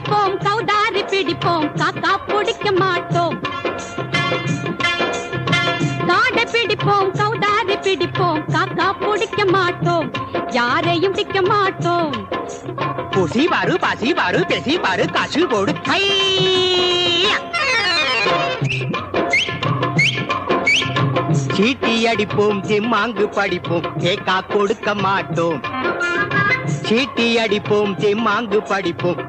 பிடிப்போம் கௌதாரி பிடிப்போம் காக்கா பிடிக்க மாட்டோம் காடை பிடிப்போம் கௌதாரி பிடிப்போம் காக்கா பிடிக்க மாட்டோம் யாரையும் பிடிக்க மாட்டோம் பூசி பாரு பாசி பாரு பேசி பாரு காசு போடு சீட்டி அடிப்போம் திம்மாங்கு படிப்போம் கேக்கா கொடுக்க மாட்டோம் சீட்டி அடிப்போம் திம்மாங்கு படிப்போம்